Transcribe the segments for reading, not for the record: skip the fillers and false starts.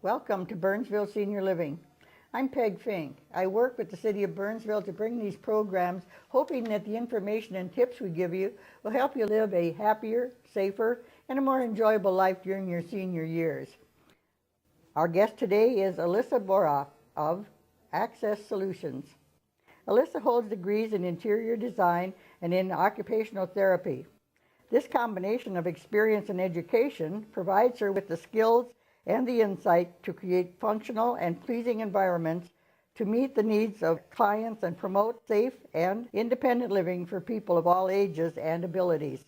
Welcome to Burnsville Senior Living. I'm Peg Fink. I work with the City of Burnsville to bring these programs, hoping that the information and tips we give you will help you live a happier, safer, and a more enjoyable life during your senior years. Our guest today is Alyssa Boroff of Access Solutions. Alyssa holds degrees in interior design and in occupational therapy. This combination of experience and education provides her with the skills and the insight to create functional and pleasing environments to meet the needs of clients and promote safe and independent living for people of all ages and abilities.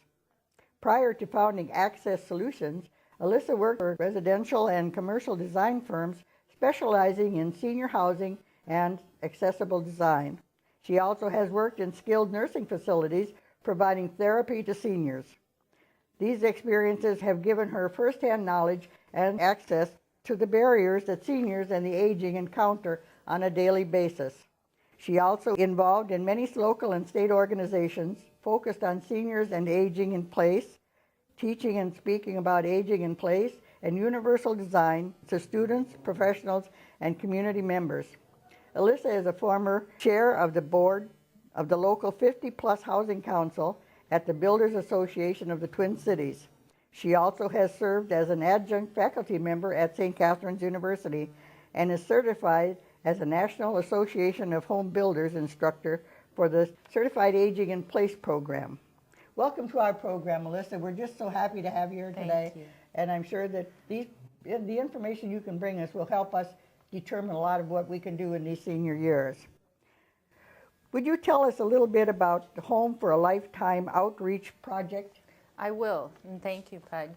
Prior to founding Access Solutions, Alyssa worked for residential and commercial design firms specializing in senior housing and accessible design. She also has worked in skilled nursing facilities providing therapy to seniors. These experiences have given her firsthand knowledge and access to the barriers that seniors and the aging encounter on a daily basis. She also involved in many local and state organizations focused on seniors and aging in place, teaching and speaking about aging in place and universal design to students, professionals, and community members. Alyssa is a former chair of the board of the local 50-plus Housing Council at the Builders Association of the Twin Cities. She also has served as an adjunct faculty member at St. Catherine's University and is certified as a National Association of Home Builders instructor for the Certified Aging in Place program. Welcome to our program, Alyssa. We're just so happy to have you here today. Thank you. And I'm sure that the information you can bring us will help us determine a lot of what we can do in these senior years. Would you tell us a little bit about the Home for a Lifetime outreach project? I will, and thank you, Peg.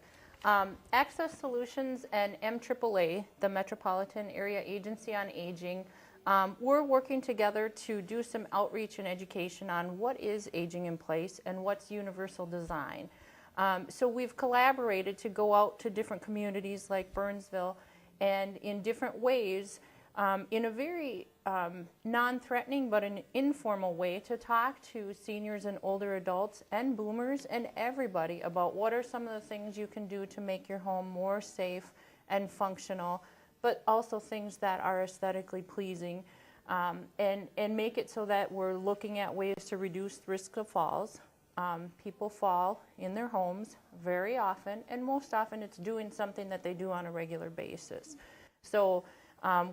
Access Solutions and MAAA, the Metropolitan Area Agency on Aging, we're working together to do some outreach and education on what is aging in place and what's universal design. So we've collaborated to go out to different communities like Burnsville and in different ways, in a very non-threatening but an informal way, to talk to seniors and older adults and boomers and everybody about what are some of the things you can do to make your home more safe and functional, but also things that are aesthetically pleasing, and make it so that we're looking at ways to reduce the risk of falls. People fall in their homes very often, and most often it's doing something that they do on a regular basis. So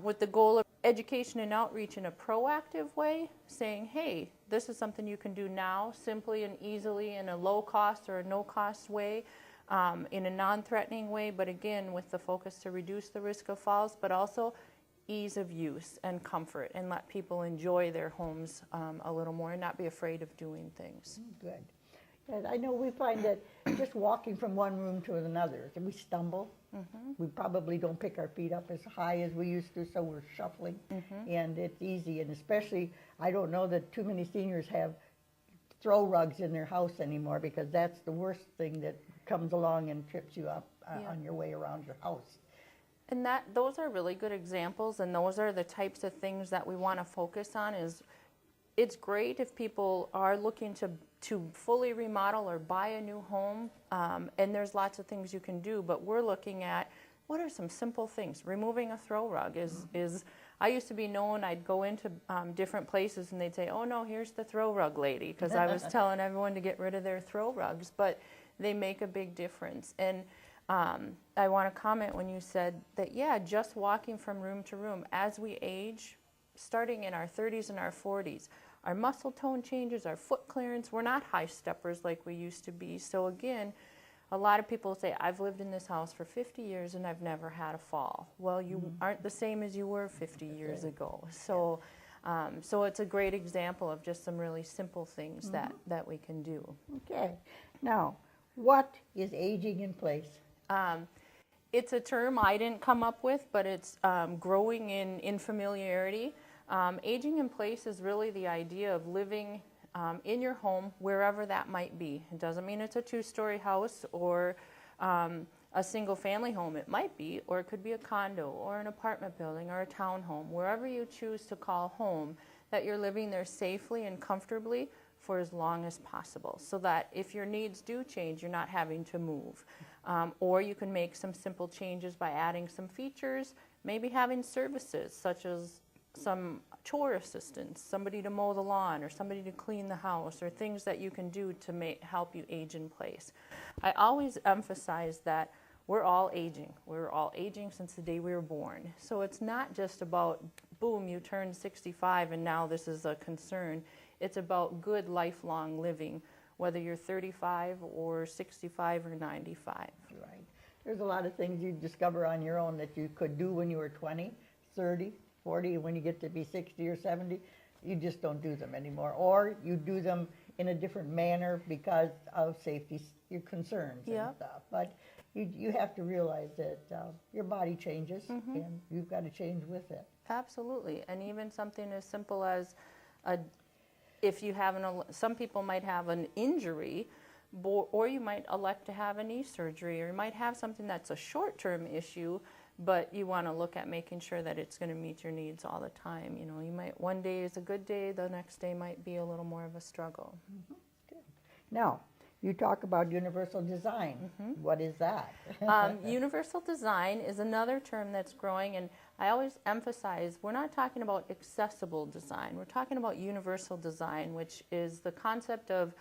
with the goal of education and outreach in a proactive way, saying, hey, this is something you can do now, simply and easily, in a low cost or a no cost way, in a non-threatening way, but again with the focus to reduce the risk of falls, but also ease of use and comfort, and let people enjoy their homes a little more and not be afraid of doing things. Good. And I know we find that just walking from one room to another, we stumble. Mm-hmm. We probably don't pick our feet up as high as we used to, so we're shuffling, and it's easy. And especially, I don't know that too many seniors have throw rugs in their house anymore, because that's the worst thing that comes along and trips you up on your way around your house. And those are really good examples, and those are the types of things that we want to focus on. It's great if people are looking to fully remodel or buy a new home, and there's lots of things you can do, but we're looking at what are some simple things. Removing a throw rug is I used to be known, I'd go into different places and they'd say, oh no, here's the throw rug lady, because I was telling everyone to get rid of their throw rugs, but they make a big difference. And I want to comment when you said that, yeah, just walking from room to room as we age, starting in our 30s and our 40s, our muscle tone changes, our foot clearance, we're not high steppers like we used to be. So again, a lot of people say, I've lived in this house for 50 years and I've never had a fall. Well, you aren't the same as you were 50 years ago. So, so it's a great example of just some really simple things that we can do. Okay. Now, what is aging in place? It's a term I didn't come up with, but it's growing in familiarity. Aging in place is really the idea of living in your home, wherever that might be. It doesn't mean it's a two-story house or a single-family home. It might be, or it could be a condo or an apartment building or a townhome, wherever you choose to call home, that you're living there safely and comfortably for as long as possible, so that if your needs do change, you're not having to move. Or you can make some simple changes by adding some features, Maybe having services such as some chore assistance, somebody to mow the lawn or somebody to clean the house, or things that you can do to help you age in place. I always emphasize that we're all aging. We're all aging since the day we were born. So it's not just about, boom, you turned 65 and now this is a concern. It's about good lifelong living, whether you're 35 or 65 or 95. Right. There's a lot of things you discover on your own that you could do when you were 20, 30, 40, and when you get to be 60 or 70, you just don't do them anymore. Or you do them in a different manner because of safety your concerns and stuff. But you have to realize that your body changes and you've got to change with it. Absolutely. And even something as simple as if you have some people might have an injury, or you might elect to have a knee surgery, or you might have something that's a short-term issue, but you want to look at making sure that it's going to meet your needs all the time. You know, you might, one day is a good day, the next day might be a little more of a struggle. Good. Now, you talk about universal design. What is that? Universal design is another term that's growing, and I always emphasize we're not talking about accessible design. We're talking about universal design, which is the concept of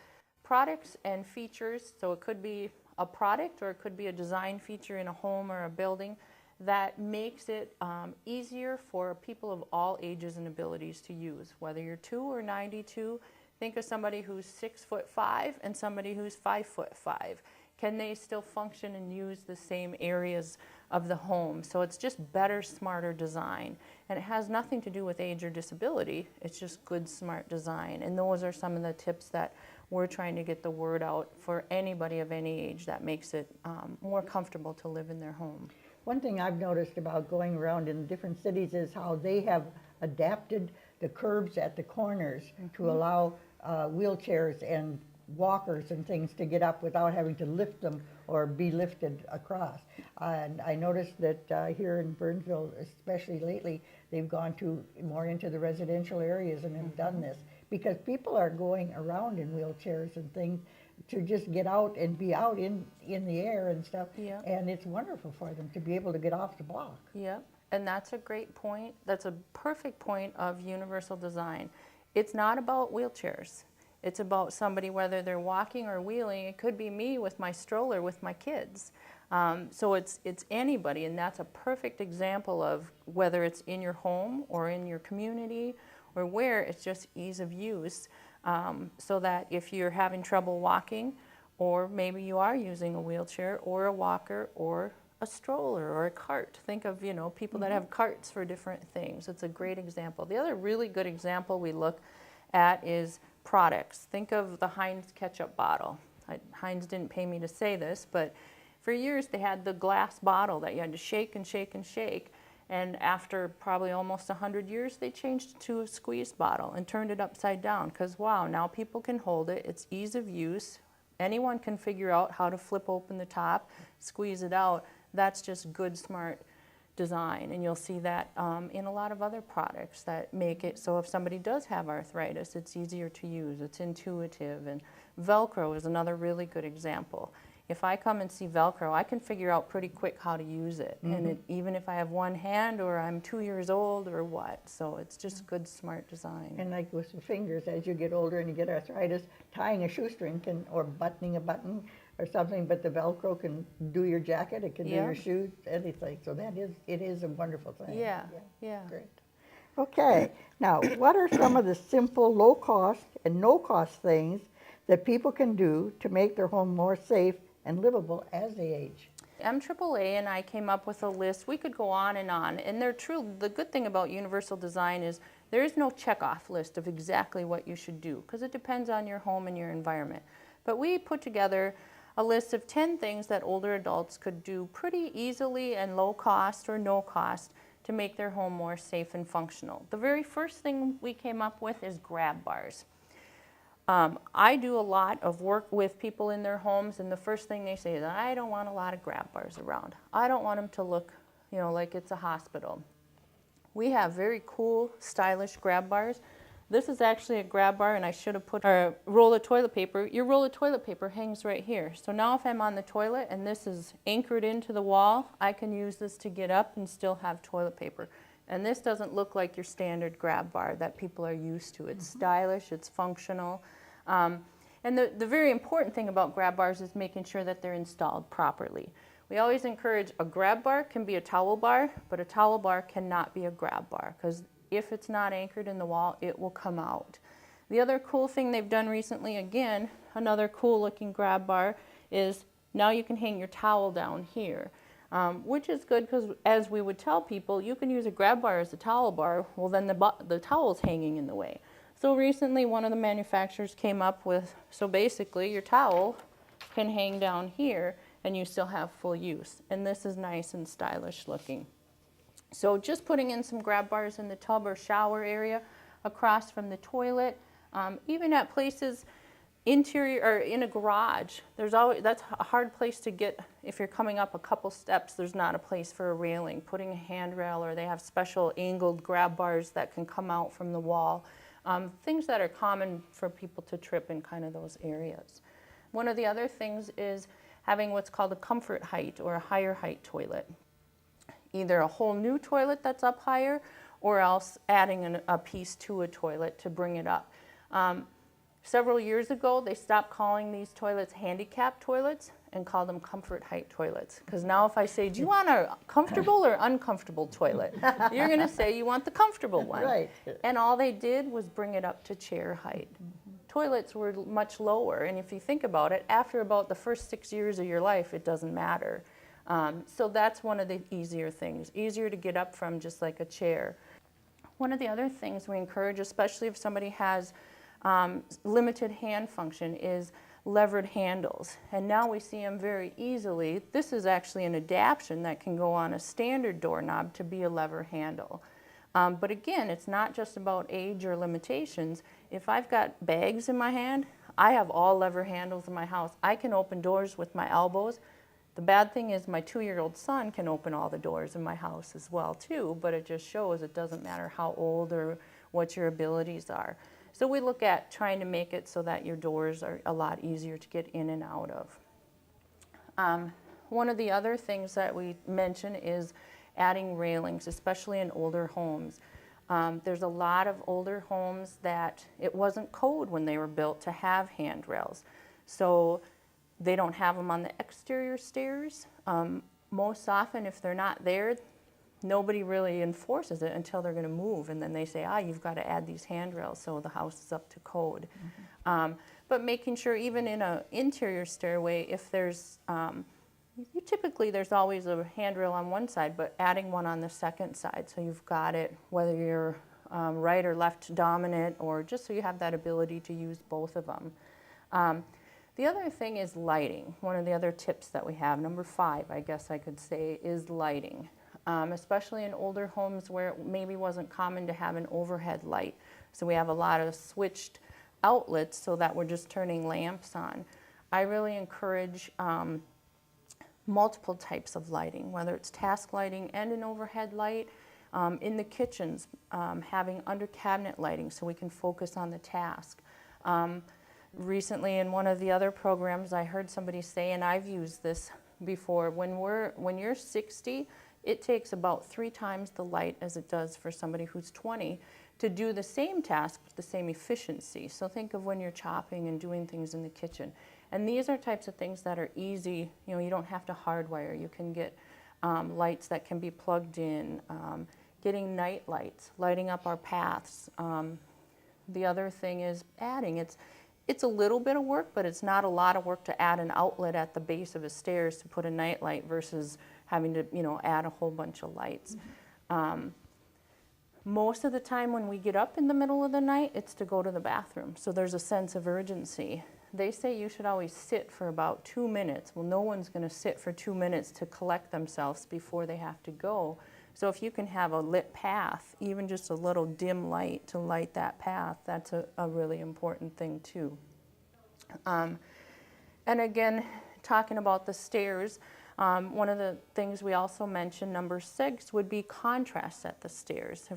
products and features. So it could be a product or it could be a design feature in a home or a building that makes it easier for people of all ages and abilities to use. Whether you're 2 or 92, think of somebody who's 6'5" and somebody who's 5'5". Can they still function and use the same areas of the home? So it's just better, smarter design. And it has nothing to do with age or disability. It's just good, smart design. And those are some of the tips that we're trying to get the word out for anybody of any age that makes it more comfortable to live in their home. One thing I've noticed about going around in different cities is how they have adapted the curbs at the corners to allow wheelchairs and walkers and things to get up without having to lift them or be lifted across. And I noticed that here in Burnsville, especially lately, they've gone more into the residential areas and have done this because people are going around in wheelchairs and things to just get out and be out in the air and stuff. Yep. And it's wonderful for them to be able to get off the block. Yep. And that's a great point. That's a perfect point of universal design. It's not about wheelchairs. It's about somebody, whether they're walking or wheeling. It could be me with my stroller with my kids. So it's anybody, and that's a perfect example of whether it's in your home or in your community or where, it's just ease of use. So that if you're having trouble walking, or maybe you are using a wheelchair or a walker or a stroller or a cart. Think of, people that have carts for different things. It's a great example. The other really good example we look at is products. Think of the Heinz ketchup bottle. Heinz didn't pay me to say this, but for years they had the glass bottle that you had to shake and shake and shake. And after probably almost 100 years, they changed it to a squeeze bottle and turned it upside down because, wow, now people can hold it. It's ease of use. Anyone can figure out how to flip open the top, squeeze it out. That's just good, smart design. And you'll see that in a lot of other products that make it so if somebody does have arthritis, it's easier to use. It's intuitive. And Velcro is another really good example. If I come and see Velcro, I can figure out pretty quick how to use it. And even if I have one hand or I'm 2 years old or what. So it's just good, smart design. And like with the fingers, as you get older and you get arthritis, tying a shoestring or buttoning a button or something, but the Velcro can do your jacket, it can do your shoes, anything. So it is a wonderful thing. Yeah. Great. Okay, now what are some of the simple, low cost and no cost things that people can do to make their home more safe and livable as they age? MAAA and I came up with a list. We could go on, and they're true. The good thing about universal design is there is no checkoff list of exactly what you should do because it depends on your home and your environment. But we put together a list of 10 things that older adults could do pretty easily and low cost or no cost to make their home more safe and functional. The very first thing we came up with is grab bars. I do a lot of work with people in their homes, and the first thing they say is, I don't want a lot of grab bars around. I don't want them to look, like it's a hospital. We have very cool, stylish grab bars This is actually a grab bar, and I should have put a roll of toilet paper. Your roll of toilet paper hangs right here. So now if I'm on the toilet and this is anchored into the wall, I can use this to get up and still have toilet paper. And this doesn't look like your standard grab bar that people are used to. It's stylish, it's functional. And the very important thing about grab bars is making sure that they're installed properly. We always encourage a grab bar can be a towel bar, but a towel bar cannot be a grab bar, because if it's not anchored in the wall, it will come out. The other cool thing they've done recently, again, another cool looking grab bar, is now you can hang your towel down here, which is good because as we would tell people, you can use a grab bar as a towel bar, well then the towel's hanging in the way. So recently one of the manufacturers came up with, so basically your towel can hang down here and you still have full use. And this is nice and stylish looking. So just putting in some grab bars in the tub or shower area across from the toilet, even at places interior or in a garage, that's a hard place to get. If you're coming up a couple steps, there's not a place for a railing. Putting a handrail, or they have special angled grab bars that can come out from the wall. Things that are common for people to trip in kind of those areas. One of the other things is having what's called a comfort height or a higher height toilet. Either a whole new toilet that's up higher, or else adding a piece to a toilet to bring it up. Several years ago, they stopped calling these toilets handicap toilets and called them comfort height toilets. Because now if I say, do you want a comfortable or uncomfortable toilet? You're going to say you want the comfortable one. Right. And all they did was bring it up to chair height. Toilets were much lower, and if you think about it, after about the first 6 years of your life, it doesn't matter. So that's one of the easier things, easier to get up from, just like a chair. One of the other things we encourage, especially if somebody has limited hand function, is levered handles. And now we see them very easily. This is actually an adaptation that can go on a standard doorknob to be a lever handle. But again, it's not just about age or limitations. If I've got bags in my hand, I have all lever handles in my house. I can open doors with my elbows. The bad thing is my 2-year-old son can open all the doors in my house as well too, but it just shows it doesn't matter how old or what your abilities are. So we look at trying to make it so that your doors are a lot easier to get in and out of. One of the other things that we mention is adding railings, especially in older homes. There's a lot of older homes that it wasn't code when they were built to have handrails. So they don't have them on the exterior stairs. Most often, if they're not there, nobody really enforces it until they're going to move, and then they say, you've got to add these handrails so the house is up to code. But making sure even in an interior stairway, if there's, typically there's always a handrail on one side, but adding one on the second side, so you've got it, whether you're right or left dominant, or just so you have that ability to use both of them. The other thing is lighting. One of the other tips that we have, number 5, I guess I could say, is lighting. Especially in older homes where it maybe wasn't common to have an overhead light. So we have a lot of switched outlets so that we're just turning lamps on. I really encourage multiple types of lighting, whether it's task lighting and an overhead light. In the kitchens, having under cabinet lighting so we can focus on the task. Recently in one of the other programs, I heard somebody say, and I've used this before, when you're 60, it takes about 3 times the light as it does for somebody who's 20 to do the same task with the same efficiency. So think of when you're chopping and doing things in the kitchen. And these are types of things that are easy. You don't have to hardwire. You can get lights that can be plugged in, getting night lights, lighting up our paths. The other thing is adding. It's a little bit of work, but it's not a lot of work to add an outlet at the base of a stairs to put a night light versus having to, add a whole bunch of lights. Most of the time when we get up in the middle of the night, it's to go to the bathroom. So there's a sense of urgency. They say you should always sit for about 2 minutes. Well, no one's going to sit for 2 minutes to collect themselves before they have to go. So if you can have a lit path, even just a little dim light to light that path, that's a really important thing too. And again, talking about the stairs, one of the things we also mentioned, number 6, would be contrast at the stairs.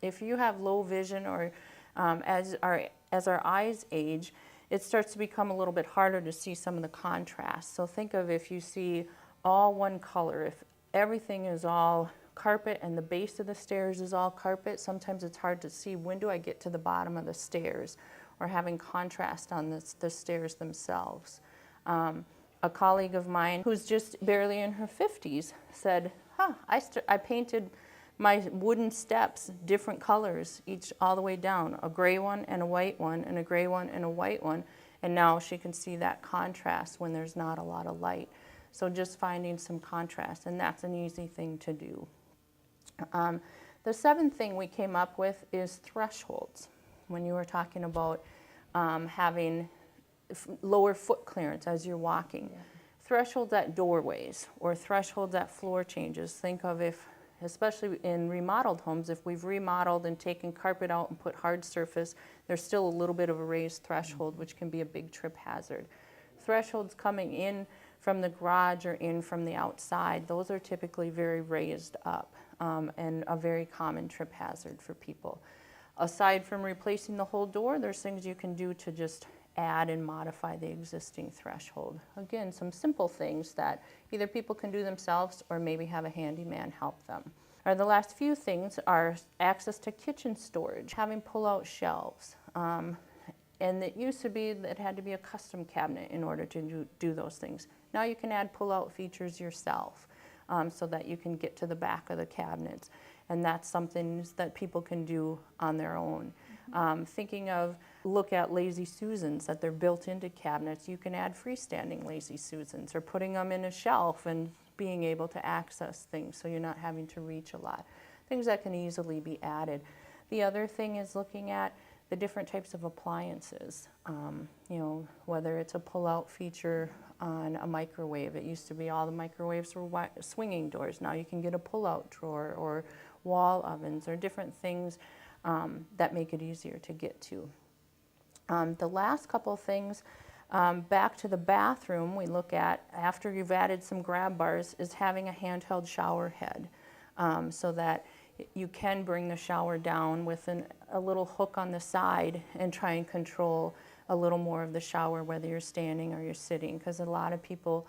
If you have low vision or As our eyes age, it starts to become a little bit harder to see some of the contrast. So think of if you see all one color, if everything is all carpet and the base of the stairs is all carpet, sometimes it's hard to see when do I get to the bottom of the stairs, or having contrast on the stairs themselves. A colleague of mine who's just barely in her 50s said, I painted my wooden steps different colors each all the way down, a gray one and a white one and a gray one and a white one, and now she can see that contrast when there's not a lot of light. So just finding some contrast, and that's an easy thing to do. The seventh thing we came up with is thresholds. When you were talking about having lower foot clearance as you're walking. Yeah. Thresholds at doorways or thresholds at floor changes. Think of if, especially in remodeled homes, if we've remodeled and taken carpet out and put hard surface, there's still a little bit of a raised threshold, which can be a big trip hazard. Thresholds coming in from the garage or in from the outside, those are typically very raised up and a very common trip hazard for people. Aside from replacing the whole door, there's things you can do to just add and modify the existing threshold. Again, some simple things that either people can do themselves or maybe have a handyman help them. The last few things are access to kitchen storage, having pull-out shelves. And it used to be that it had to be a custom cabinet in order to do those things. Now you can add pull-out features yourself so that you can get to the back of the cabinets. And that's something that people can do on their own. Thinking of, look at Lazy Susans that they're built into cabinets. You can add freestanding Lazy Susans or putting them in a shelf and being able to access things so you're not having to reach a lot. Things that can easily be added. The other thing is looking at the different types of appliances. You know, whether it's a pull-out feature on a microwave. It used to be all the microwaves were swinging doors. Now you can get a pull-out drawer or wall ovens or different things that make it easier to get to. The last couple things, back to the bathroom, we look at, after you've added some grab bars, is having a handheld shower head so that you can bring the shower down with a little hook on the side and try and control a little more of the shower, whether you're standing or you're sitting, because a lot of people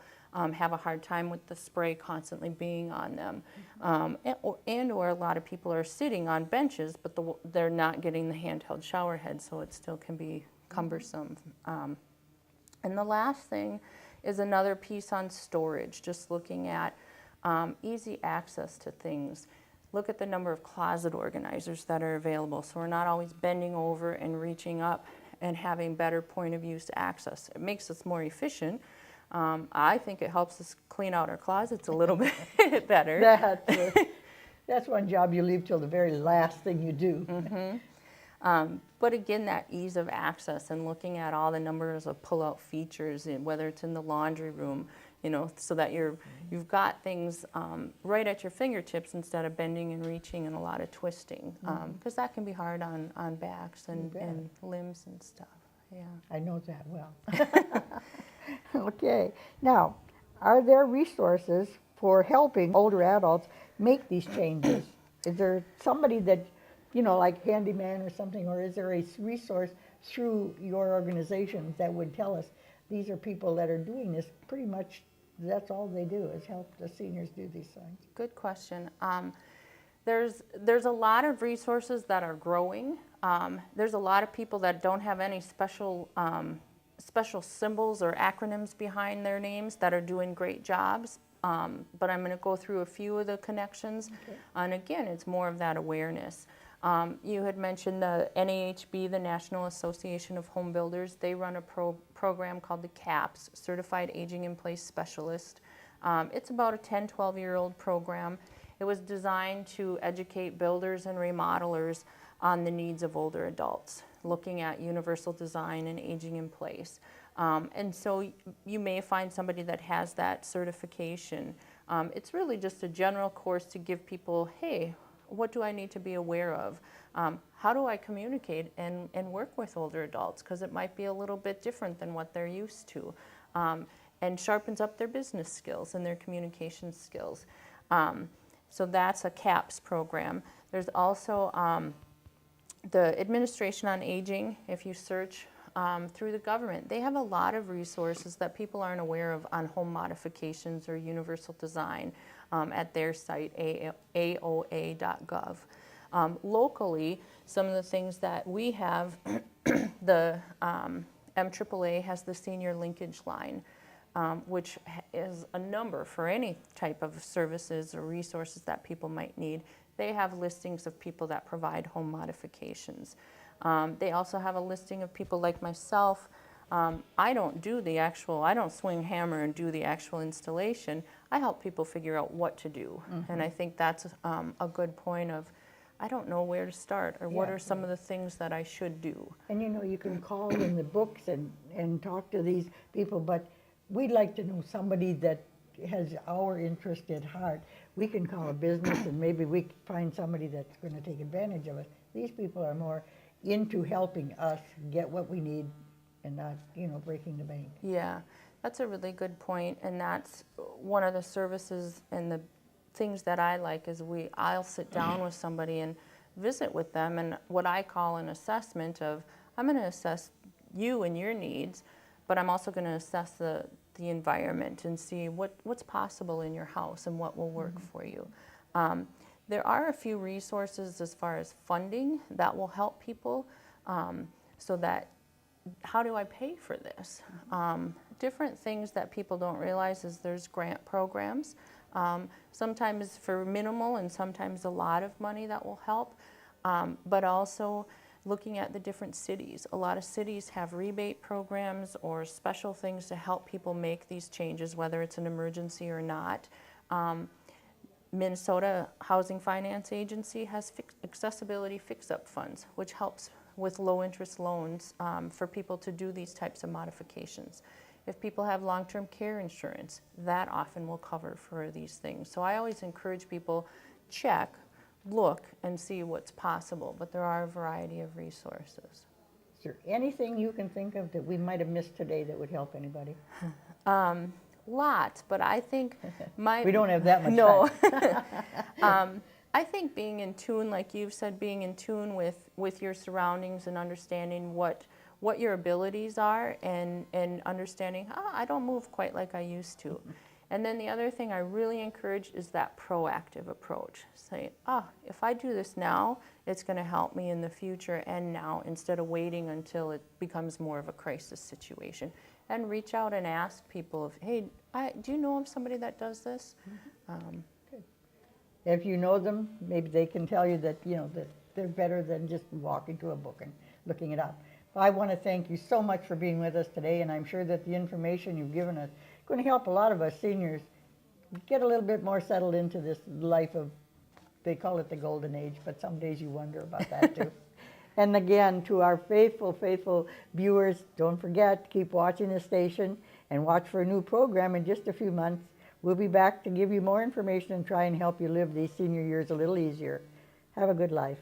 have a hard time with the spray constantly being on them. Or a lot of people are sitting on benches, but they're not getting the handheld shower head, so it still can be cumbersome. And the last thing is another piece on storage, just looking at easy access to things. Look at the number of closet organizers that are available, so we're not always bending over and reaching up and having better point of use access. It makes us more efficient. I think it helps us clean out our closets a little bit better. That's one job you leave till the very last thing you do. Mm-hmm. But again, that ease of access and looking at all the numbers of pull-out features, whether it's in the laundry room, you know, so that you've got things right at your fingertips instead of bending and reaching and a lot of twisting, because that can be hard on backs and limbs and stuff. Yeah, I know that well. Okay, now, are there resources for helping older adults make these changes? Is there somebody that, you know, like handyman or something, or is there a resource through your organization that would tell us these are people that are doing this pretty much? That's all they do is help the seniors do these things. Good question. There's a lot of resources that are growing. There's a lot of people that don't have any special symbols or acronyms behind their names that are doing great jobs. But I'm going to go through a few of the connections. Okay. And again, it's more of that awareness. You had mentioned the NAHB, the National Association of Home Builders. They run a program called the CAPS, Certified Aging in Place Specialist. It's about a 10, 12-year-old program. It was designed to educate builders and remodelers on the needs of older adults, looking at universal design and aging in place. And so you may find somebody that has that certification. It's really just a general course to give people, hey, what do I need to be aware of? How do I communicate and work with older adults? Because it might be a little bit different than what they're used to. And sharpens up their business skills and their communication skills. So that's a CAPS program. There's also the Administration on Aging, if you search through the government, they have a lot of resources that people aren't aware of on home modifications or universal design at their site, aoa.gov. Locally, some of the things that we have, the MAAA has the senior linkage line, which is a number for any type of services or resources that people might need. They have listings of people that provide home modifications. They also have a listing of people like myself. I don't swing hammer and do the actual installation. I help people figure out what to do. Mm-hmm. And I think that's a good point of, I don't know where to start, or what are some of the things that I should do. And you can call in the books and talk to these people, but we'd like to know somebody that has our interest at heart. We can call a business and maybe we can find somebody that's going to take advantage of it. These people are more into helping us get what we need and not, breaking the bank. Yeah, that's a really good point, and that's one of the services and the things that I like is I'll sit down with somebody and visit with them, and what I call an assessment of, I'm going to assess you and your needs, but I'm also going to assess the environment and see what's possible in your house and what will work for you. There are a few resources as far as funding that will help people, so that, how do I pay for this? Different things that people don't realize is there's grant programs, sometimes for minimal and sometimes a lot of money that will help, but also looking at the different cities. A lot of cities have rebate programs or special things to help people make these changes, whether it's an emergency or not. Minnesota Housing Finance Agency has accessibility fix-up funds, which helps with low-interest loans for people to do these types of modifications. If people have long-term care insurance, that often will cover for these things. So I always encourage people, check, look, and see what's possible, but there are a variety of resources. Is there anything you can think of that we might have missed today that would help anybody? Lots, but I think we don't have that much time. I think being in tune, like you've said, being in tune with your surroundings and understanding what your abilities are, and understanding, I don't move quite like I used to. And then the other thing I really encourage is that proactive approach. Say, if I do this now, it's going to help me in the future and now, instead of waiting until it becomes more of a crisis situation. And reach out and ask people, hey, do you know of somebody that does this? Good. If you know them, maybe they can tell you that, that they're better than just walking to a book and looking it up. I want to thank you so much for being with us today, and I'm sure that the information you've given us is going to help a lot of us seniors get a little bit more settled into this life of, they call it the golden age, but some days you wonder about that too. And again, to our faithful viewers, don't forget, keep watching the station and watch for a new program in just a few months. We'll be back to give you more information and try and help you live these senior years a little easier. Have a good life.